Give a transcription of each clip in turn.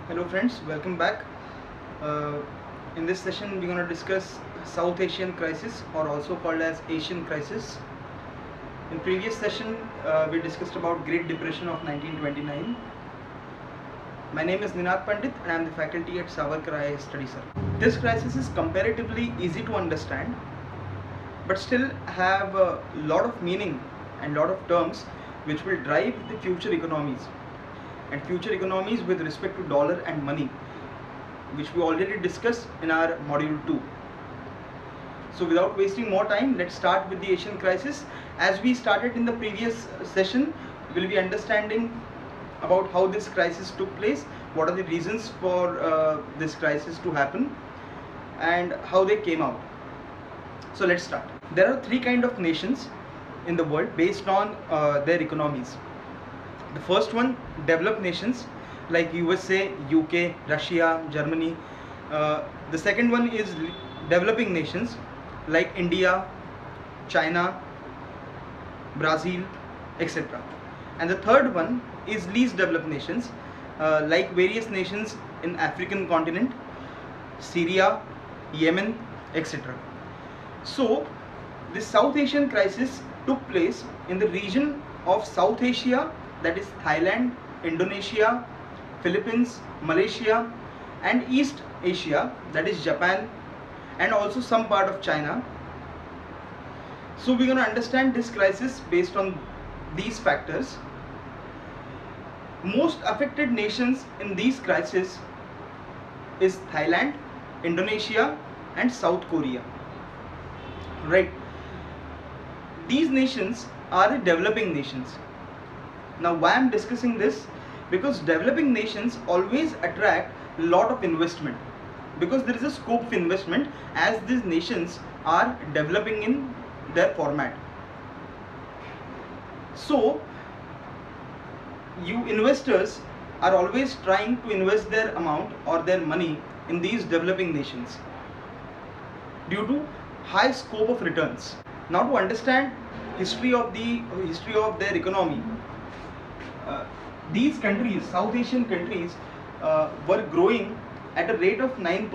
Hello friends, welcome back. Uh, in this session we're going to discuss South Asian crisis, or also called as Asian crisis. In previous session we discussed about Great Depression of 1929. My name is Ninad Pandit and I am the faculty at Savarkar IAS Study Circle. This crisis is comparatively easy to understand but still have a lot of meaning and lot of terms which will drive the future economies with respect to dollar and money, which we already discussed in our module 2. So without wasting more time, let's start with the Asian crisis. As we started in the previous session, we'll be understanding about how this crisis took place, what are the reasons for this crisis to happen, and how they came out. So let's start. There are three kinds of nations in the world based on their economies. The first one, developed nations like USA, UK, Russia, Germany. The second one is developing nations like India, China, Brazil, etc. And the third one is least developed nations like various nations in African continent, Syria, Yemen, etc. So this South Asian crisis took place in the region of South Asia, that is Thailand, Indonesia, Philippines, Malaysia, and East Asia, that is Japan, and also some part of China. So we're going to understand this crisis based on these factors. Most affected nations in these crises is Thailand, Indonesia, and South Korea. Right? These nations are developing nations. Now why I am discussing this? Because developing nations always attract a lot of investment, because there is a scope of investment as these nations are developing in their format. So you investors are always trying to invest their amount or their money in these developing nations due to high scope of returns. Now to understand history of their economy, these countries, South Asian countries, were growing at a rate of 9%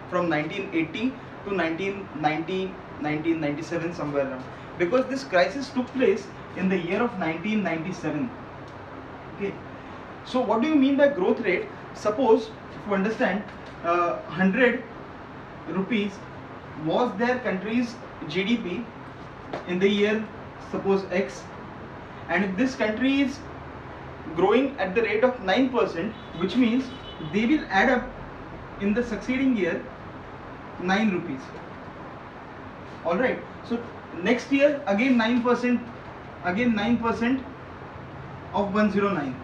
from 1980 to 1990, 1997, somewhere around, because this crisis took place in the year of 1997. Okay, so what do you mean by growth rate? Suppose if you understand 100 rupees was their country's GDP in the year suppose X, and if this country is growing at the rate of 9%, which means they will add up in the succeeding year 9 rupees. Alright, so next year again 9%, of 109.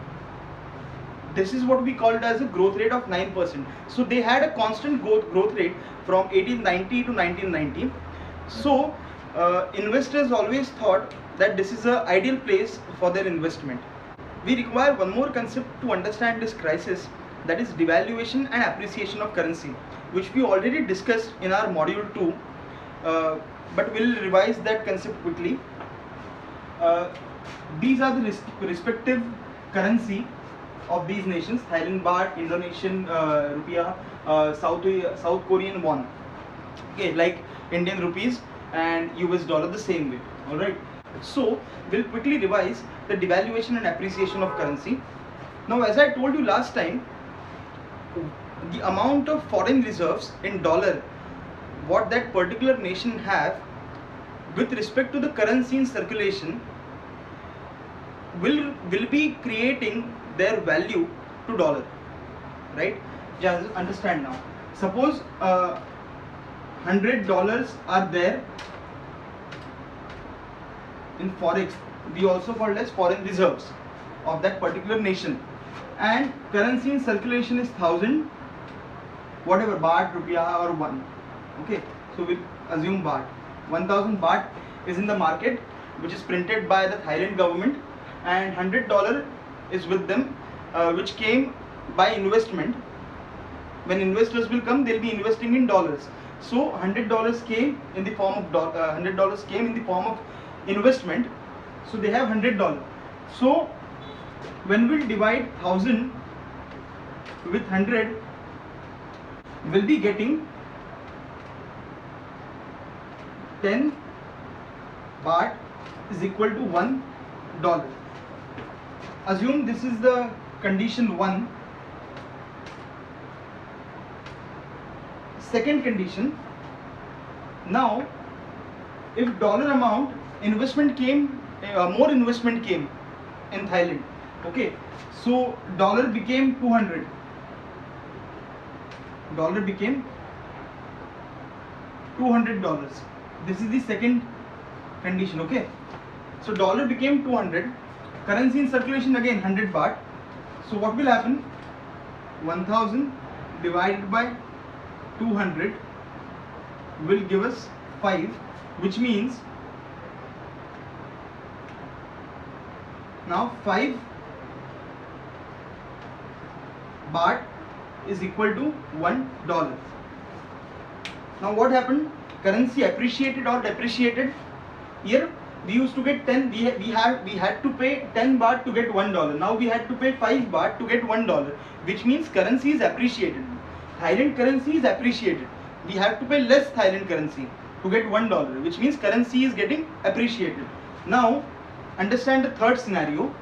This is what we called as a growth rate of 9%. So they had a constant growth rate from 1890 to 1990. So investors always thought that this is an ideal place for their investment. We require one more concept to understand this crisis, that is devaluation and appreciation of currency, which we already discussed in our module 2, but we'll revise that concept quickly. These are the respective currency of these nations: Thailand baht, Indonesian rupiah, South Korean won. Okay, like Indian rupees and US dollar the same way. Alright, so we'll quickly revise the devaluation and appreciation of currency. Now as I told you last time, the amount of foreign reserves in dollar what that particular nation have with respect to the currency in circulation will be creating their value to dollar. Right? Just understand now. Suppose $100 are there in forex, we also called as foreign reserves of that particular nation, and currency in circulation is 1000 whatever baht, rupiah or one. Okay, so we'll assume baht. 1000 baht is in the market, which is printed by the Thailand government, and $100 is with them, which came by investment. When investors will come, they'll be investing in dollars. So $100 came in the form of investment. So they have $100. So when we divide 1000 with 100 will be getting 10 baht is equal to $1. Assume this is the condition 1. Second condition, now if dollar amount investment came, more investment came in Thailand, okay, so dollar became 200, dollar became $200. This is the second condition, okay. So dollar became 200, currency in circulation again 100 baht. So what will happen? 1000 divided by 200 will give us 5, which means now 5 baht is equal to $1. Now what happened? Currency appreciated or depreciated? Here we used to get 10, we had to pay 10 baht to get $1. Now we had to pay 5 baht to get $1, which means currency is appreciated. Thailand currency is appreciated. We have to pay less Thailand currency to get $1, which means currency is getting appreciated. Now understand the third scenario.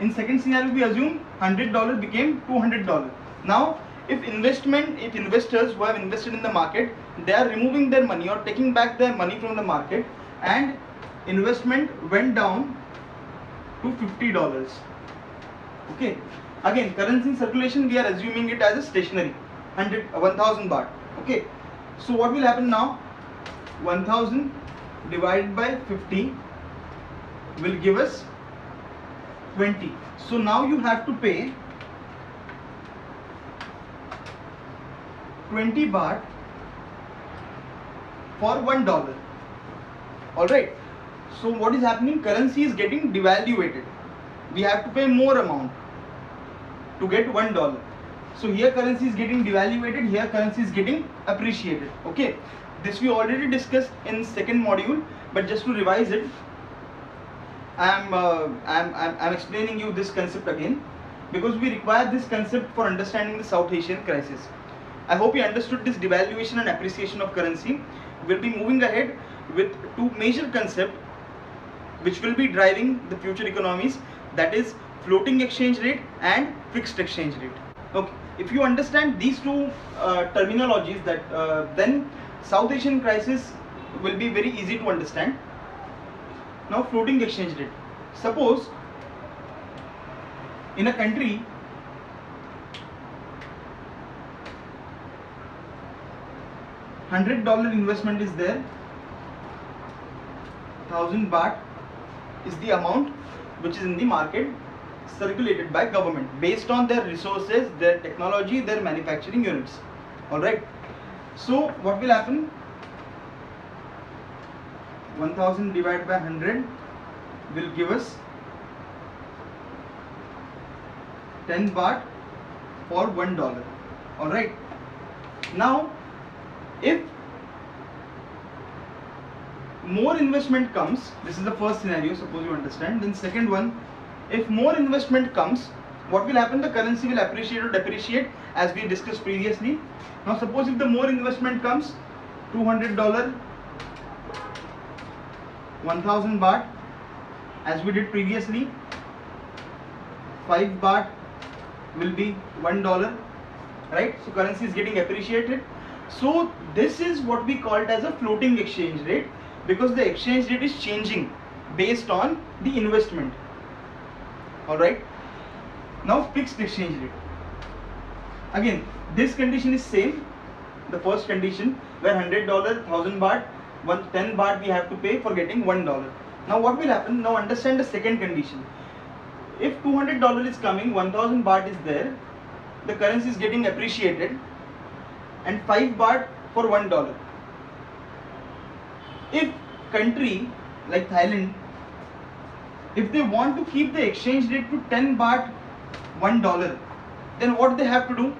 In second scenario we assume $100 became $200. Now if investors who have invested in the market, they are removing their money or taking back their money from the market, and investment went down to $50. Okay, again currency in circulation we are assuming it as a stationary 1000 baht. Okay, so what will happen now? 1000 divided by 50 will give us 20. So now you have to pay 20 baht for $1. Alright, so what is happening? Currency is getting devaluated. We have to pay more amount to get $1. So here currency is getting devaluated, here currency is getting appreciated. Okay, this we already discussed in second module, but just to revise it, I'm explaining you this concept again because we require this concept for understanding the South Asian crisis. I hope you understood this devaluation and appreciation of currency. We'll be moving ahead with two major concepts which will be driving the future economies, that is floating exchange rate and fixed exchange rate. Okay, if you understand these two terminologies, that then South Asian crisis will be very easy to understand. Now floating exchange rate. Suppose in a country $100 investment is there, 1000 baht is the amount which is in the market circulated by government based on their resources, their technology, their manufacturing units. Alright, so what will happen? 1000 divided by 100 will give us 10 baht for $1. Alright, now if more investment comes, this is the first scenario, suppose you understand. Then second one, if more investment comes, what will happen? The currency will appreciate or depreciate as we discussed previously. Now suppose if the more investment comes, $200, 1000 baht as we did previously, 5 baht will be $1, right? So currency is getting appreciated. So this is what we called as a floating exchange rate, because the exchange rate is changing based on the investment. Alright, now fixed exchange rate. Again this condition is same, the first condition where $100, 1000 baht, 10 baht we have to pay for getting $1. Now what will happen? Now understand the second condition. If $200 is coming, 1000 baht is there, the currency is getting appreciated, and 5 baht for $1. If country like Thailand, if they want to keep the exchange rate to 10 baht $1, then what they have to do?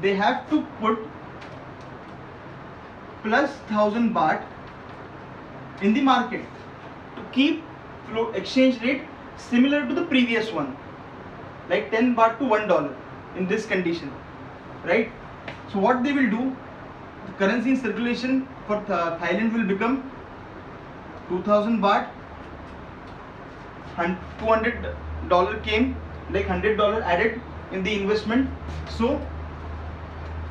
They have to put plus 1000 baht in the market to keep exchange rate similar to the previous one, like 10 baht to $1 in this condition, right? So what they will do, the currency in circulation for Thailand will become 2000 baht, and $200 came, like $100 added in the investment. So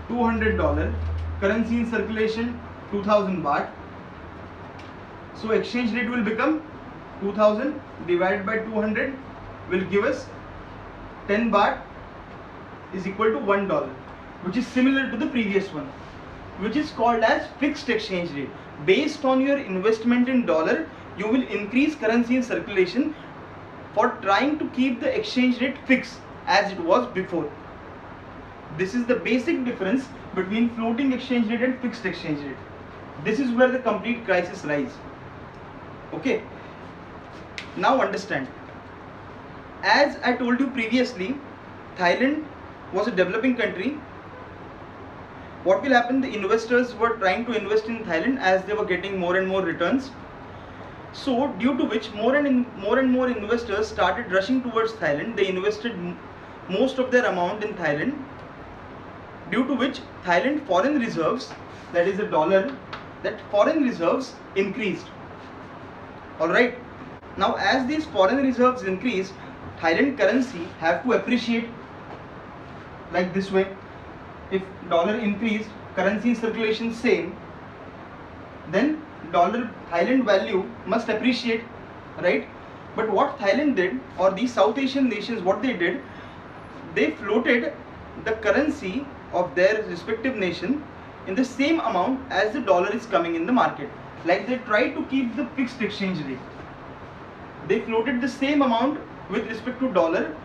$200, currency in circulation 2000 baht. So exchange rate will become 2000 divided by 200 will give us 10 baht is equal to $1, which is similar to the previous one, which is called as fixed exchange rate. Based on your investment in dollar, you will increase currency in circulation for trying to keep the exchange rate fixed as it was before. This is the basic difference between floating exchange rate and fixed exchange rate. This is where the complete crisis lies. Okay, now understand. As I told you previously, Thailand was a developing country. What will happen? The investors were trying to invest in Thailand as they were getting more and more returns. So due to which more and more investors started rushing towards Thailand. They invested most of their amount in Thailand, due to which Thailand foreign reserves, that is the dollar, that foreign reserves increased. Alright, now as these foreign reserves increase, Thailand currency have to appreciate like this way. If dollar increased, currency in circulation same, then dollar Thailand value must appreciate, right? But what Thailand did, or these South Asian nations, what they did, they floated the currency of their respective nation in the same amount as the dollar is coming in the market. Like they tried to keep the fixed exchange rate. They floated the same amount with respect to dollar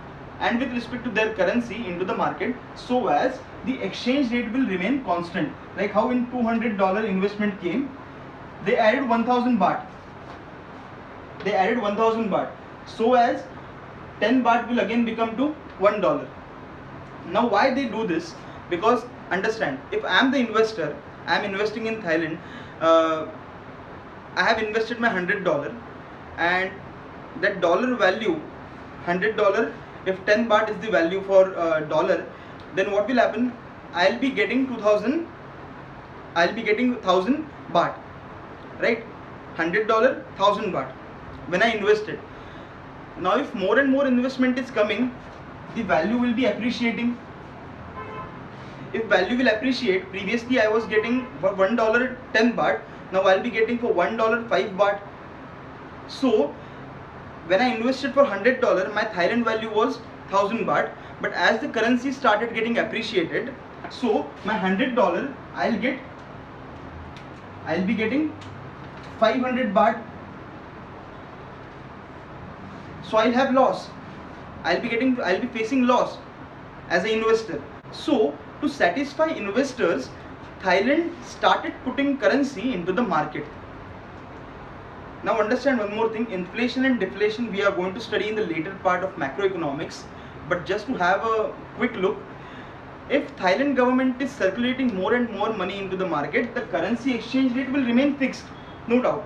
and with respect to their currency into the market, so as the exchange rate will remain constant. Like how in $200 investment came, they added 1000 baht. They added 1000 baht, so as 10 baht will again become to $1. Now why they do this? Because understand, if I am the investor, I am investing in Thailand, I have invested my $100, and that dollar value, $100, if 10 baht is the value for dollar, then what will happen? I'll be getting 1000 baht, right? $100, 1000 baht when I invested. Now if more and more investment is coming, the value will be appreciating. If value will appreciate, previously I was getting for $1 10 baht, now I'll be getting for $1 5 baht. So when I invested for $100, my Thailand value was 1000 baht, but as the currency started getting appreciated, so my $100 I'll be getting 500 baht. So I'll have loss. I'll be facing loss as an investor. So to satisfy investors, Thailand started putting currency into the market. Now understand one more thing, inflation and deflation we are going to study in the later part of macroeconomics, but just to have a quick look, if Thailand government is circulating more and more money into the market, the currency exchange rate will remain fixed, no doubt.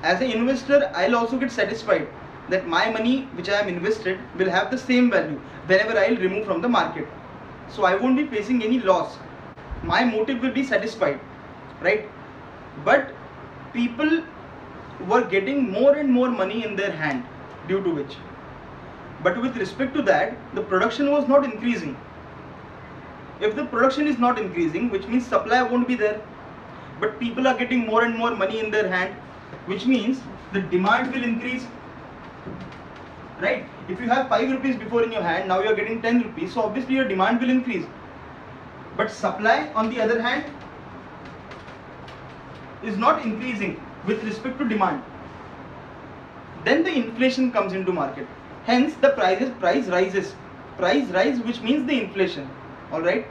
As an investor, I'll also get satisfied that my money which I am invested will have the same value whenever I'll remove from the market. So I won't be facing any loss. My motive will be satisfied, right? But people were getting more and more money in their hand, due to which. But with respect to that, the production was not increasing. If the production is not increasing, which means supply won't be there. But people are getting more and more money in their hand, which means the demand will increase. Right? If you have 5 rupees before in your hand, now you are getting 10 rupees, so obviously your demand will increase. But supply on the other hand is not increasing with respect to demand. Then the inflation comes into market. Hence the price rises. Price rise, which means the inflation. Alright?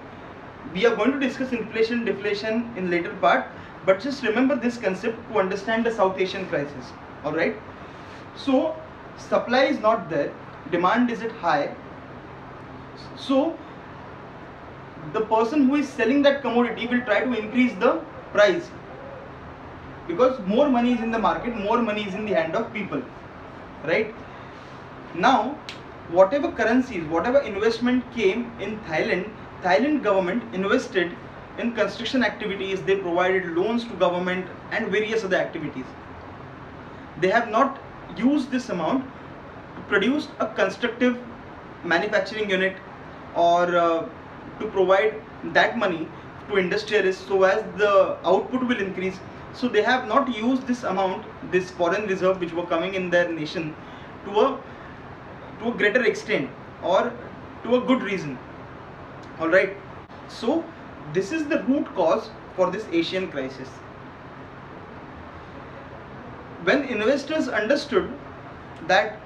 We are going to discuss inflation, deflation in later part, but just remember this concept to understand the South Asian crisis. Alright? So supply is not there, demand is at high. So the person who is selling that commodity will try to increase the price, because more money is in the market, more money is in the hand of people, right? Now, whatever currencies, whatever investment came in Thailand government invested in construction activities. They provided loans to government and various other activities. They have not used this amount to produce a constructive manufacturing unit, or to provide that money to industrialists so as the output will increase. So they have not used this amount, this foreign reserve which were coming in their nation, to a greater extent or to a good reason. All right. So this is the root cause for this Asian crisis. When investors understood that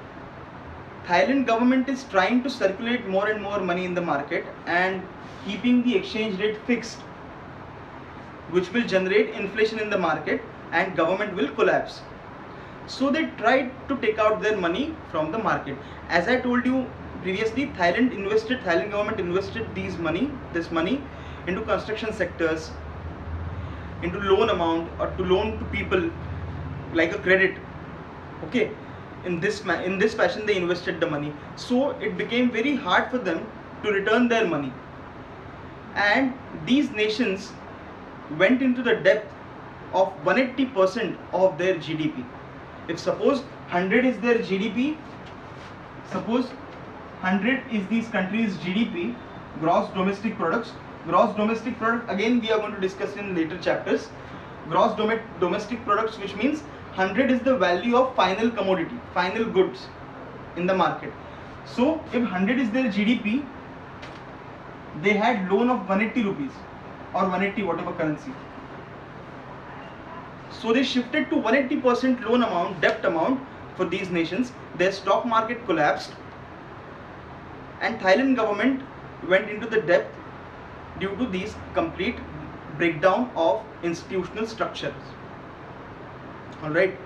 Thailand government is trying to circulate more and more money in the market and keeping the exchange rate fixed, which will generate inflation in the market and government will collapse. So they tried to take out their money from the market. As I told you previously, Thailand government invested this money into construction sectors, into loan amount, or to loan to people like a credit. Okay, in this fashion they invested the money. So it became very hard for them to return their money, and these nations went into the debt of 180% of their GDP. If suppose 100 is their GDP, suppose 100 is these countries' GDP, gross domestic products. Gross domestic product, again we are going to discuss in later chapters. Gross domestic products, which means 100 is the value of final commodity, final goods in the market. So if 100 is their GDP, they had loan of 180 rupees or 180 whatever currency. So they shifted to 180% loan amount, debt amount for these nations. Their stock market collapsed, and Thailand government went into the debt due to these complete breakdown of institutional structures. Alright.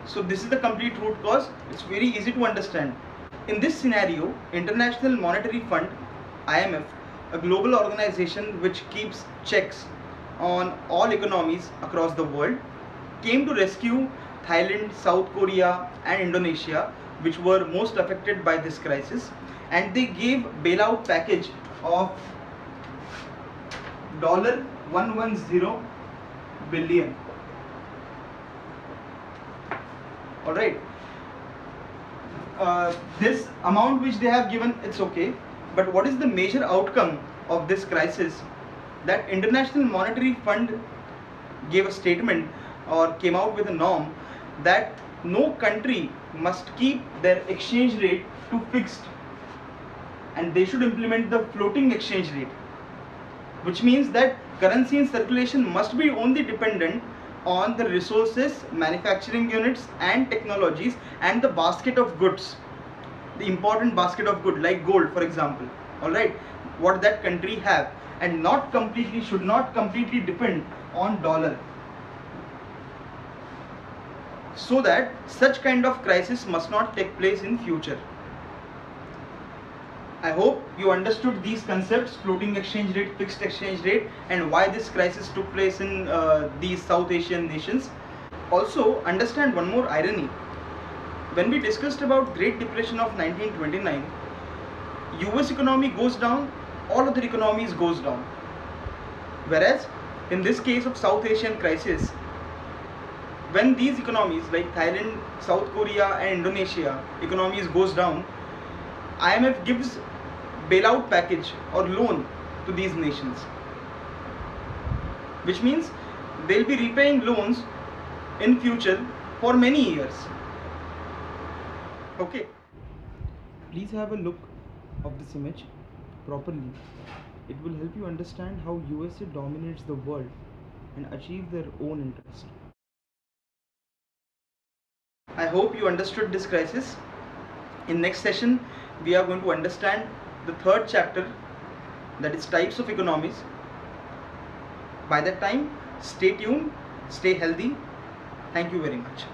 So this is the complete root cause. It's very easy to understand. In this scenario, International Monetary Fund, IMF, a global organization which keeps checks on all economies across the world, came to rescue Thailand, South Korea and Indonesia, which were most affected by this crisis, and they gave bailout package of $110 billion. Alright, this amount which they have given, it's okay, but what is the major outcome of this crisis? That International Monetary Fund gave a statement or came out with a norm that no country must keep their exchange rate to fixed, and they should implement the floating exchange rate, which means that currency in circulation must be only dependent on the resources, manufacturing units and technologies, and the basket of goods, the important basket of goods like gold for example, alright, what that country have, and should not completely depend on dollar, so that such kind of crisis must not take place in future. I hope you understood these concepts, floating exchange rate, fixed exchange rate, and why this crisis took place in these South Asian nations. Also understand one more irony. When we discussed about Great Depression of 1929, US economy goes down, all other economies goes down. Whereas in this case of South Asian crisis, when these economies like Thailand, South Korea and Indonesia economies goes down, IMF gives bailout package or loan to these nations, which means they'll be repaying loans in future for many years. Okay, please have a look of this image properly. It will help you understand how USA dominates the world and achieve their own interest. I hope you understood this crisis. In next session, we are going to understand the third chapter, that is types of economies. By that time, stay tuned, stay healthy. Thank you very much.